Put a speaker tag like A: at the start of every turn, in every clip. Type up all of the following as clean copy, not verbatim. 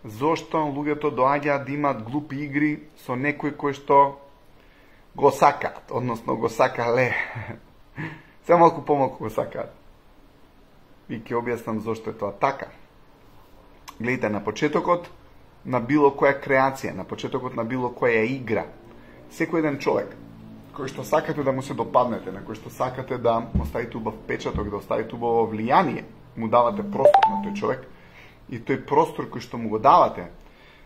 A: зошто луѓето доаѓаат да имаат глупи игри со некој кој што го сакаат, односно го сакале. Се малку помалку го сакаат. И ќе објаснам зошто е тоа така. Гледайте, на почетокот на било која креација, на почетокот на било која игра, секој еден човек кој што сакате да му се допаднете, на кој што сакате да оставите убав печаток, да оставите убаво влијание, му давате простор на тој човек, и тој простор кој што му го давате,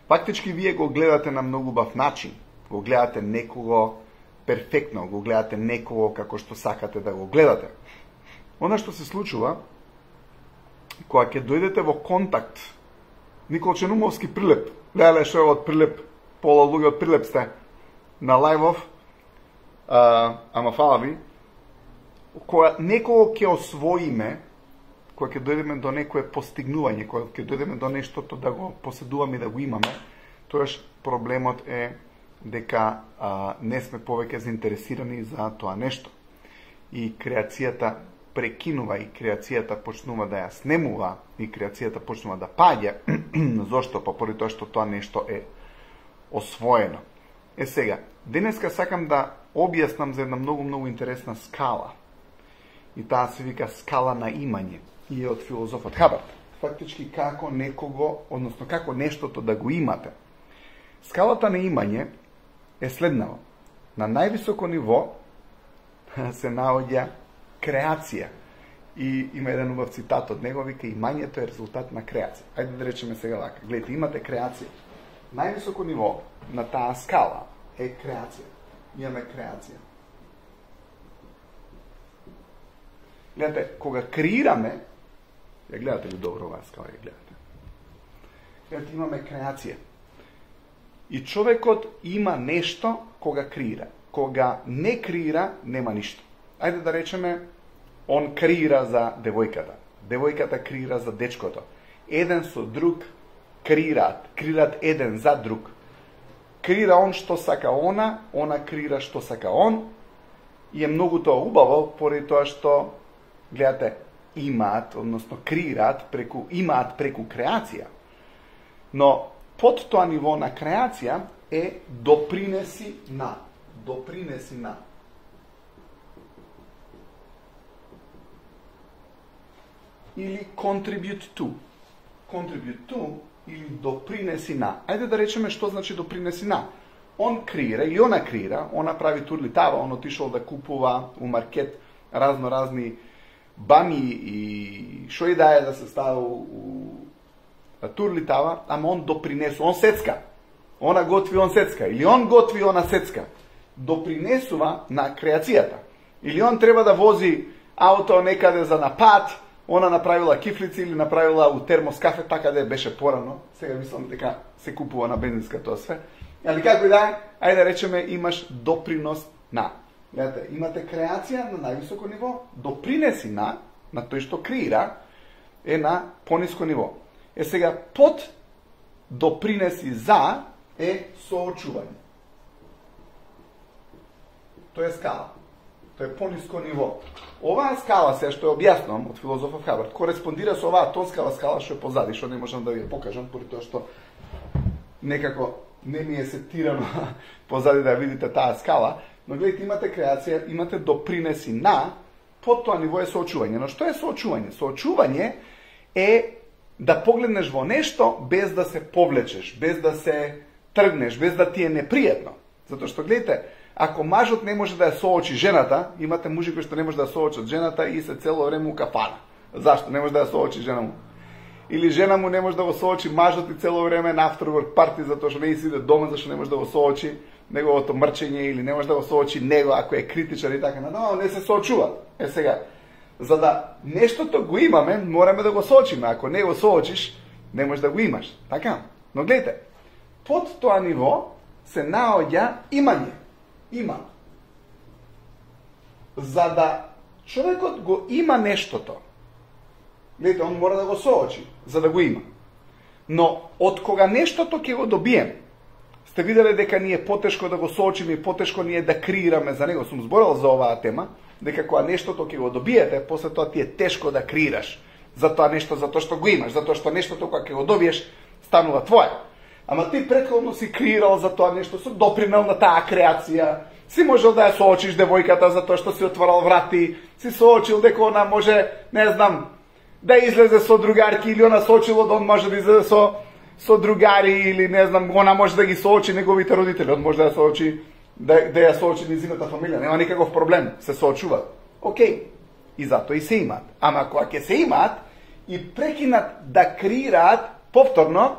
A: фактички вие го гледате на многу убав начин. Го гледате некого перфектно, го гледате некого како што сакате да го гледате. Она што се случува, кога ќе дојдете во контакт, Никол Ченумовски Прилеп, леле што е од Прилеп, пола луѓе од Прилеп сте, на лајвов, ама фала ви, кога некого ќе освоиме, кога ќе дојдеме до некое постигнување, кога ќе дојдеме до нештото да го поседуваме и да го имаме, тоаш проблемот е дека не сме повеќе заинтересирани за тоа нешто. И креацијата прекинува, и креацијата почнува да ја снемува, и креацијата почнува да паѓа. Зошто? Па поради тоа што тоа нешто е освоено. Сега, денеска сакам да објаснам за една многу интересна скала. И таа се вика скала на имање. И е од филозофот Хабард. Фактички како некого, односно како нештото да го имате. Скалата на имање е следнава. На највисоко ниво се наоѓа креација. И има еден убав цитат од него, вика, имањето е резултат на креација. Ајде да речеме сега лака. Гледайте, имате креација. Највисоко ниво на таа скала е креација. Имаме креација. Гледате, кога креираме, ја гледате ли добро оваа скала, ја гледате. Гледате, имаме креација. И човекот има нешто кога креира. Кога не креира, нема ништо. Ајде да речеме, он креира за девојката. Девојката креира за дечкото. Еден со друг креираат еден за друг. Креира он што сака она креира што сака он. И е многу тоа убаво, поради тоа што, гледате, имаат, односно креираат имаат преку креација. Но под тоа ниво на креација е допринеси на. Или contribute to. Contribute to или допринеси на. Ајде да речеме што значи допринеси на. Он креира или она креира, она прави турлитава, он отишол да купува у маркет разни бами и шо и да е да се става у турлитава, ама он допринесува, он сецка. Она готви, он сецка. Или он готви, она сецка. Допринесува на креацијата. Или он треба да вози ауто некаде за напад, она направила кифлици или направила у термоскафе, така да беше порано. Сега мислам дека се купува на бензинска тоа све. Али како и да е, ајде да речеме имаш допринос на. Гледате, имате креација на највисоко ниво, допринеси на тој што креира, е на пониско ниво. Сега, под допринеси за е соочување. Тоа е скала. Тоа е пониско ниво. Оваа скала, се што ја објаснувам од филозофот Хабард, кореспондира со оваа тонскава скала што е позади, што не можам да ви ја покажам, поради тоа што некако не ми е сетирано позади да ја видите таа скала, но гледайте, имате креација, имате допринеси на, под тоа ниво е соочување. Но што е соочување? Соочување е да погледнеш во нешто без да се повлечеш, без да се тргнеш, без да ти е непријатно. Затоа што гледате, ако мажот не може да ја соочи жената, имате мужи кои што не може да ја соочат жената и се цело време у кафана. Зашто? Не може да ја соочи жена му. Или жена му не може да го соочи мажот и цело време на afterwork парти, затоа што не си иде дома, зашто не може да го соочи неговото мрчење, или не може да го соочи него ако е критичар и така натаму, не се соочува. Сега, за да нештото го имаме, мораме да го соочиме. Ако не го соочиш, не можеш да го имаш. Така? Но гледайте, под тоа ниво се наоѓа имање. Има. За да човекот го има нештото, гледайте, он мора да го соочи, за да го има. Но од кога нештото ќе го добием, сте виделе дека ни е потешко да го соочиме и потешко ни е да креираме за него. Сум зборал за оваа тема, дека кога нештото ќе го добиете, после тоа ти е тешко да креираш за тоа нешто, затоа што го имаш, затоа што нештото кога ќе го добиеш, станува твое. Ама ти претходно си креирал за тоа нешто, си допринел на таа креација, си можел да ја соочиш девојката за тоа што си отворал врати, си соочил дека она може, не знам, да излезе со другарки, или она соочило да он може да излезе со другари, или не знам, она може да ги соочи неговите родители, он може да ја соочи, да ја соочи низината фамилија, нема никаков проблем, се соочуваат. Океј, и затоа и се имаат. Ама кога ќе се имаат и прекинат да креираат повторно,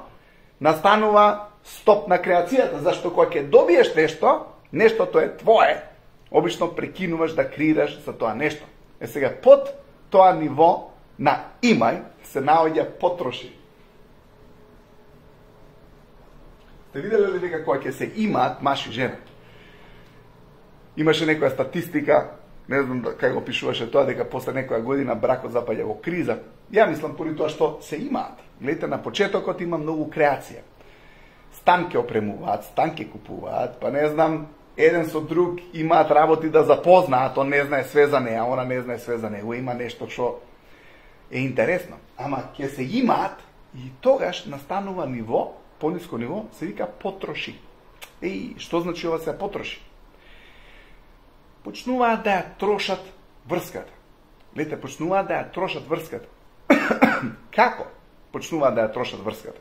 A: настанува стоп на креацијата, зашто кога ќе добиеш нешто, нештото е твое, обично прекинуваш да креираш за тоа нешто. Сега, под тоа ниво на имај се наоѓа потроши. Сте видели ли дека кога ќе се имаат маж и жена? Имаше некоја статистика, не знам кај го пишуваше тоа, дека после некоја година бракот запаѓа во криза. Ја мислам поради тоа што се имаат. Гледате, на почетокот има многу креација. Стан ќе опремуваат, стан ќе купуваат, па не знам, еден со друг имаат работи да запознаат, он не знае све за неа, она не знае све за него, има нешто што е интересно. Ама ќе се имаат и тогаш настанува ниво, пониско ниво, се вика потроши. Што значи ова се потроши? Почнуваат да ја трошат врската. Гледате, почнуваат да ја трошат врската. Како почнуваат да ја трошат врската?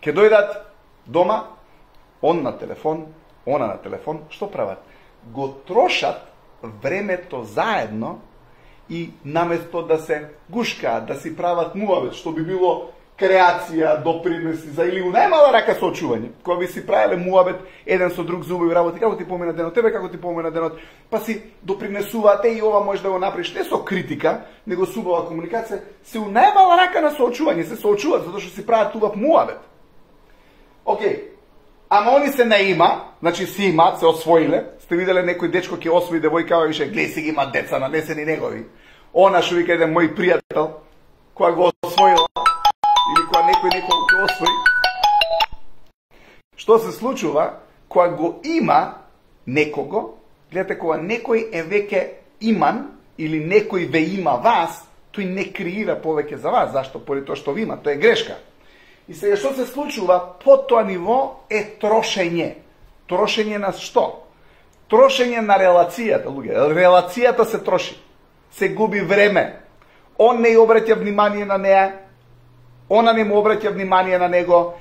A: Ке дојдат дома, он на телефон, она на телефон, што прават? Го трошат времето заедно и наместо да се гушкаат, да си прават муавет, што би било креација, допринеси за или најмала рака соочување, кога би си правеле муавет еден со друг за убави работи, како ти помина денот, тебе како ти помина денот, па си допринесуваате и ова може да го направиш не со критика, него со убава комуникација, се у најмала рака на соочување, се соочуваат затоа што си прават убав муавет. Океј, ама они се не има, значи си имаат, се освоиле, сте виделе некој дечко ќе освои девојка, више, глеј си ги имаат деца, нанесени негови. Она што вика еден мој пријател, која го освоила, или кога некој ќе освои. Што се случува кога го има некого? Гледате, кога некој е веќе иман или некој ве има вас, тој не креира повеќе за вас. Зашто? Поради тоа што ви има, тоа е грешка. И сега што се случува? Под тоа ниво е трошење. Трошење на што? Трошење на релацијата, луѓе. Релацијата се троши. Се губи време. Он не обраќа внимание на неа, она не му обраќа внимание на него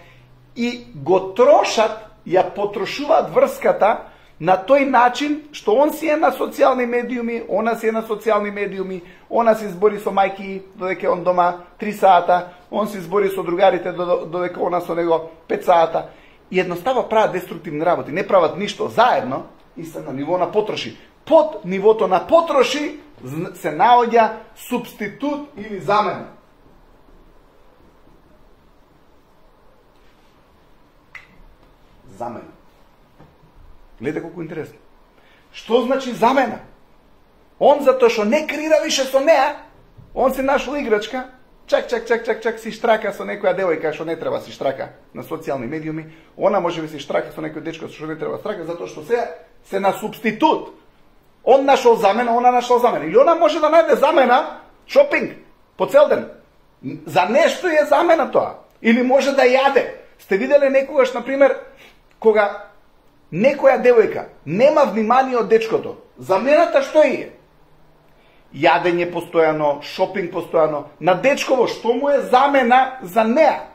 A: и го трошат, ја потрошуваат врската на тој начин што он си е на социјални медиуми, она си е на социјални медиуми, она се збори со мајки додека он дома 3 сата, он се збори со другарите додека она со него 5 сата и едноставно прават деструктивни работи, не прават ништо заедно и се на ниво на потроши. Под нивото на потроши се наоѓа субститут или замена. Замена. Гледате колку интересно. Што значи замена? Он затоа што не креира више со неа, он се нашол играчка, чак си штрака со некоја девојка што не треба си штрака на социјални медиуми, она може би си штрака со некој дечко што не треба штрака затоа што се на субститут. Он нашол замена, она нашол замена. Или она може да најде замена, шопинг, по цел ден. За нешто е замена тоа. Или може да јаде. Сте виделе некогаш, например, кога некоја девојка нема внимание од дечкото, замената што е? Јадење постојано, шопинг постојано. На дечково што му е замена за неа?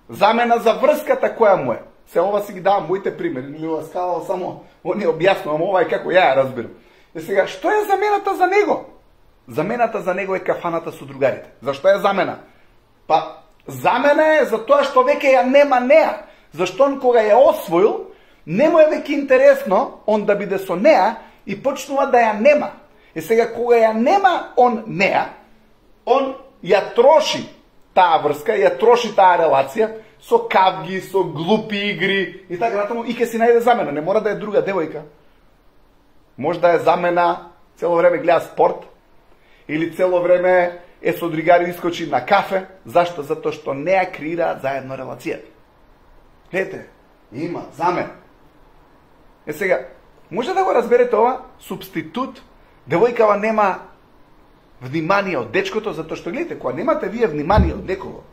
A: Замена за врската која му е. Се ова си ги давам моите примери, или ова скалала само, он не објаснувам, ова е како ја разбирам. И сега, што е замената за него? Замената за него е кафаната со другарите. Зашто е замена? Па, замена е за тоа што веќе ја нема неа. Зашто он кога ја освоил, не му е веќе интересно он да биде со неа и почнува да ја нема. И сега кога ја нема он неа, он ја троши таа врска, ја троши таа релација со кавги, со глупи игри и така натаму и ќе си најде замена. Не мора да е друга девојка. Може да е замена цело време гледа спорт или цело време е со другари искочи на кафе. Зашто? Затоа што не ја креираат заедно релацијата. Гледате, има замена. Сега, може да го разберете ова? Субститут, девојкава нема внимание од дечкото, затоа што, гледате, кога немате вие внимание од некого,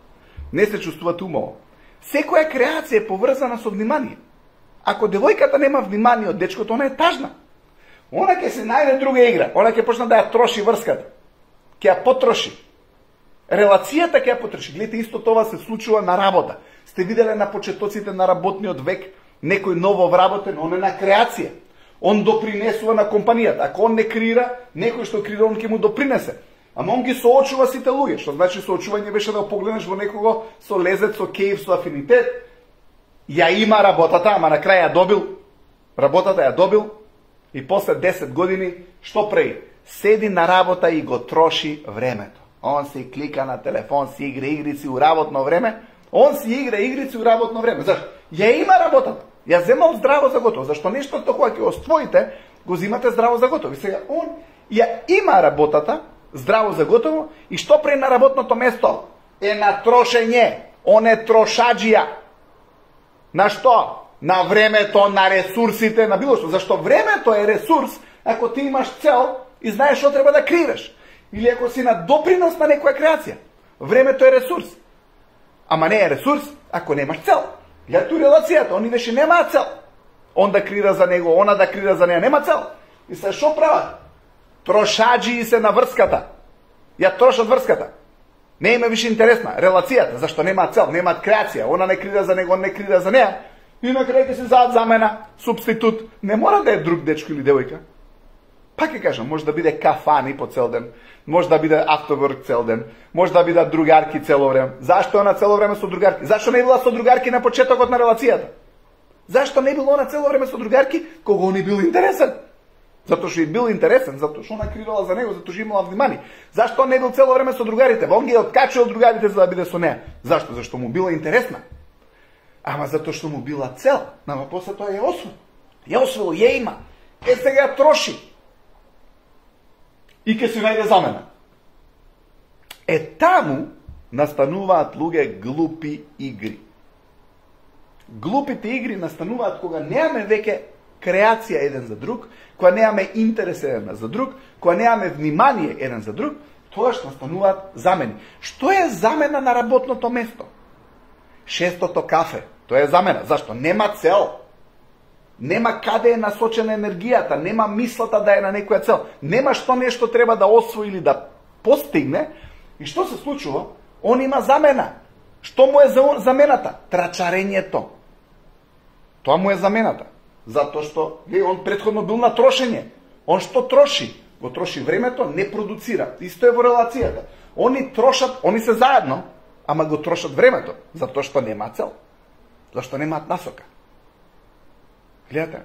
A: не се чувствувате умово. Секоја креација е поврзана со внимание. Ако девојката нема внимание од дечкото, она е тажна. Она ќе се најде друга игра, она ќе почне да ја троши врската. Ќе ја потроши. Релацијата ќе ја потроши. Гледате, исто тоа се случува на работа. Сте виделе на почетоците на работниот век некој ново вработен, он е на креација. Он допринесува на компанијата. Ако он не креира, некој што креира, он ќе му допринесе. Ама он ги соочува сите луѓе, што значи соочување беше да погледнеш во некого со лезет, со кејф, со афинитет. Ја има работата, ама на крај ја добил. Работата ја добил и после 10 години што прави? Седи на работа и го троши времето. Он си клика на телефон, си игра игрици у работно време. Он си игра игрици у работно време. Зашто? Ја има работата. Ја земал здраво за готово. Зашто нештото кога ќе оствоите, го зимате здраво за готово. И сега он ја има работата, здраво за готово, и што прави на работното место? Е на трошење. Он е трошаджија. На што? На времето, на ресурсите, на било што. Зашто времето е ресурс ако ти имаш цел и знаеш што треба да креираш. Или ако си на допринос на некоја креација. Времето е ресурс. Ама не е ресурс ако немаш цел. Ја ту релацијата, они веше немаат цел. Он да креира за него, она да креира за неа, нема цел. И се што прават? Трошаджии се на врската. Ја трошат врската. Не има више интересна релацијата, зашто немаат цел, немаат креација. Она не креира за него, он не креира за неа. И на крај ќе се заат замена, субститут. Не мора да е друг дечко или девојка. Пак ќе кажам, може да биде кафани по цел ден, може да биде автоборк цел ден, може да биде другарки цело време. Зашто она цело време со другарки? Зашто не била со другарки на почетокот на релацијата? Зашто не било она цело време со другарки кога он е бил интересен? Затоа што е бил интересен, затоа што она креирала за него, затоа што имала внимание. Зашто не бил цело време со другарите? Он ги откачил другарите за да биде со неа. Зашто? Зашто му била интересна. Ама затоа што му била цел. Ама после тоа ја освоил. Ја освоил, ја има. Е сега троши. И ќе се најде замена. Е таму настануваат луѓе глупи игри. Глупите игри настануваат кога немаме веќе креација еден за друг, кога немаме интерес еден за друг, кога немаме внимание еден за друг, тогаш настануваат замени. Што е замена на работното место? Шестото кафе. Тоа е замена. Зашто? Нема цел. Нема каде е насочена енергијата, нема мислата да е на некоја цел. Нема што нешто треба да освои или да постигне. И што се случува? Он има замена. Што му е замената? Трачарењето. Тоа му е замената. Затоа што он претходно бил на трошење. Он што троши? Го троши времето, не продуцира. Исто е во релацијата. Они трошат, они се заедно, ама го трошат времето, затоа што нема цел. Зашто немаат насока. Гледате,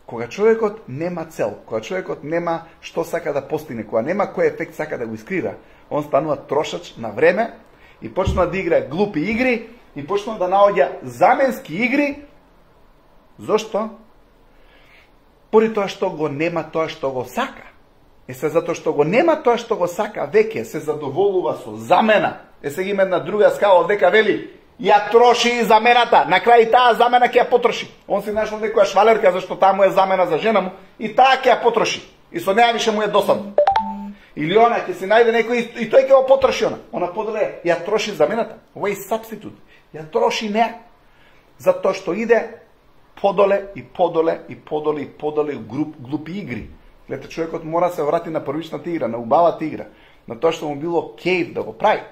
A: кога човекот нема цел, кога човекот нема што сака да постигне, кога нема кој ефект сака да го искрира, он станува трошач на време и почнува да игра глупи игри и почнува да наоѓа заменски игри. Зошто? Поради тоа што го нема тоа што го сака. Е се затоа што го нема тоа што го сака, веќе се задоволува со замена. Е сега има една друга скала, дека вели ја троши и замената. На крај таа замена ќе ја потроши. Он си нашол некоја швалерка зашто таа му е замена за жена му и таа ќе ја потроши. И со неа више му е досадно. Или она ќе се најде некој и тој ќе го потроши она. Она поделе ја троши замената. Ова е сабститут. Ја троши неа. Затоа што иде подоле и подоле и подоле и подоле глупи игри. Гледате, човекот мора да се врати на првичната игра, на убавата игра, на тоа што му било кејф да го прави.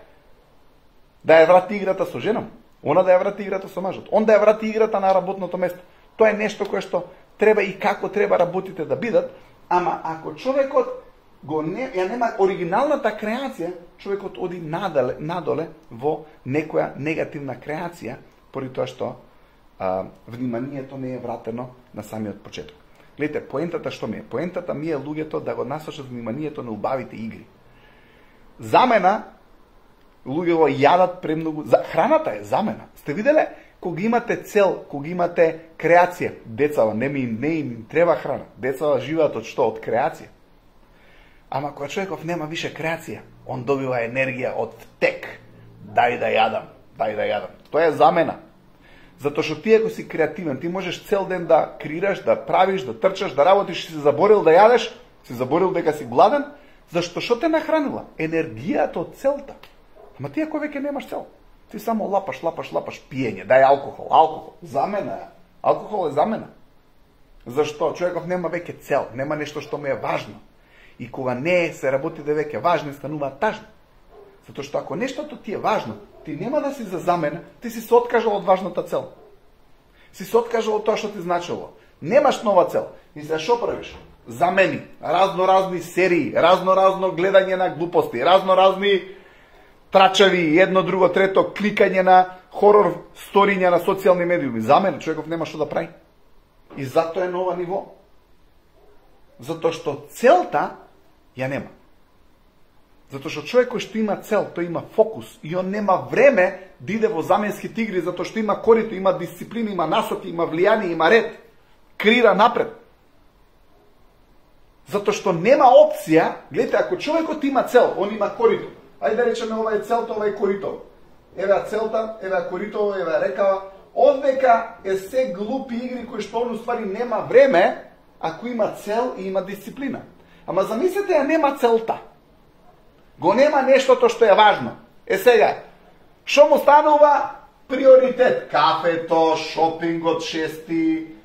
A: Да ја врати играта со жена му, она да ја врати играта со мажот, он да ја врати играта на работното место. Тоа е нешто кое што треба и како треба работите да бидат, ама ако човекот ја нема оригиналната креација, човекот оди надоле во некоја негативна креација, поради тоа што вниманието не е вратено на самиот почеток. Гледате, поентата што ми е? Поентата ми е луѓето да го насочат вниманието на убавите игри. Замена, луѓето јадат премногу. Храната е замена. Сте виделе, кога имате цел, кога имате креација, децава не им треба храна. Децава живеат од што? Од креација. Ама кога човеков нема више креација, он добива енергија од тек. Дај да јадам. Тоа е замена. Затоа што ти ако си креативен, ти можеш цел ден да креираш, да правиш, да трчаш, да работиш, си заборил да јадеш, си заборил дека си гладен, зашто што те нахранила? Енергијата од целта. Ама ти ако веќе немаш цел, Ти само лапаш, пиење, дај алкохол. Замена. Алкохол е замена. Зашто? Човеков нема веќе цел, нема нешто што му е важно. И кога не се работите веќе важни, стануваат тажни. Затоа што ако нештото ти е важно, ти нема да си за замена, ти си се откажал од важната цел. Си се откажал од тоа што ти значило. Немаш нова цел. И се шо правиш? Замени. Разноразни серии, разно гледање на глупости, разноразни трачави, едно, друго, трето, кликање на хорор сториња на социјални медиуми. Замена, човеков нема што да прави. И затоа е нова ниво. Затоа што целта ја нема. Затоа што човек кој што има цел, тој има фокус и он нема време да иде во заменски игри, затоа што има корито, има дисциплина, има насоки, има влијание, има ред. Крира напред. Затоа што нема опција, гледате, ако човекот има цел, он има корито. Ајде да речеме ова е целта, ова е корито. Ева целта, ева корито, ева рекава. Одвека е се глупи игри кои што он уствари нема време, ако има цел и има дисциплина. Ама замислете ја нема целта. Го нема нештото што е важно. Сега, што му станува приоритет? Кафето, шопингот, шести,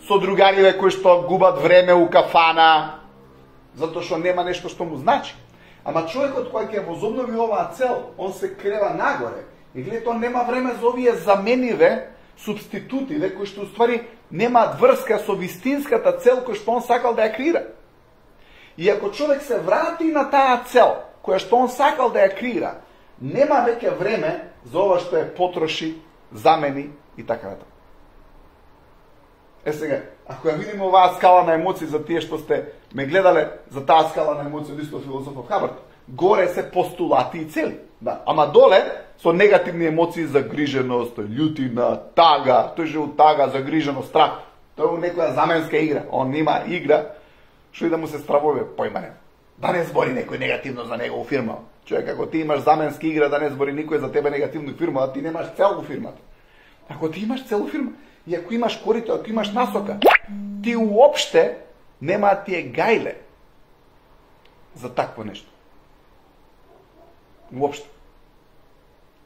A: со другариве кои што губат време у кафана, затоа што нема нешто што му значи. Ама човекот кој ќе возобнови оваа цел, он се крева нагоре. И гледате, он нема време за овие замениве субститутиве кои што уствари немаат врска со вистинската цел која што он сакал да ја креира. И ако човек се врати на таа цел која што он сакал да ја креира, нема веќе време за ова што е потроши, замени и така натаму. Сега, ако ја видиме оваа скала на емоции за тие што сте ме гледале за таа скала на емоции од исто филозофов Хабард, горе се постулати и цели. Да. Ама доле со негативни емоции, загриженост, љутина, тага, тој же тага, загриженост, страх. Тој е некоја заменска игра. Он има игра што и да му се стравува, појма нема. Да не збори некој негативно за него у фирма. Човек, ако ти имаш заменска игра, да не збори никој за тебе негативно у фирма, ти немаш цел у фирмата. Ако ти имаш цел у фирма, и ако имаш корито, ако имаш насока, ти уопште нема ти е гајле за такво нешто. Уопште.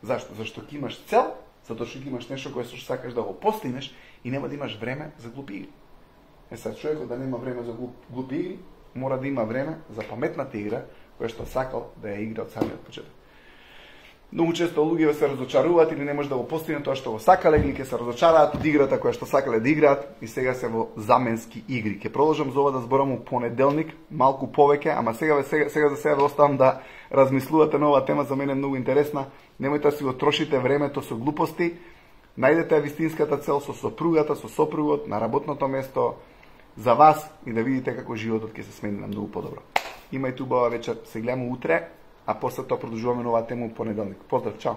A: Зашто? Зашто ќе имаш цел, затоа што ќе имаш нешто кое што сакаш да го постигнеш и нема да имаш време за глупи игри. Сега човекот да нема време за глупи игри, мора да има време за паметната игра која што сакал да ја игра од самиот почеток. Многу често луѓе се разочаруваат или не може да го постигнат тоа што го сакале, или ќе се разочараат од играта која што сакале да играат и сега се во заменски игри. Ќе продолжам за ова да зборам у понеделник, малку повеќе, ама сега за сега ве оставам да размислувате на оваа тема, за мене е многу интересна. Немојте да си го трошите времето со глупости. Најдете вистинската цел со сопругата, со сопругот, на работното место, за вас и да видите како животот ќе се смени на многу подобро. Имајте убава вечер, се гледаме утре, а после тоа продолжуваме нова тема у понеделник. Поздрав, чао!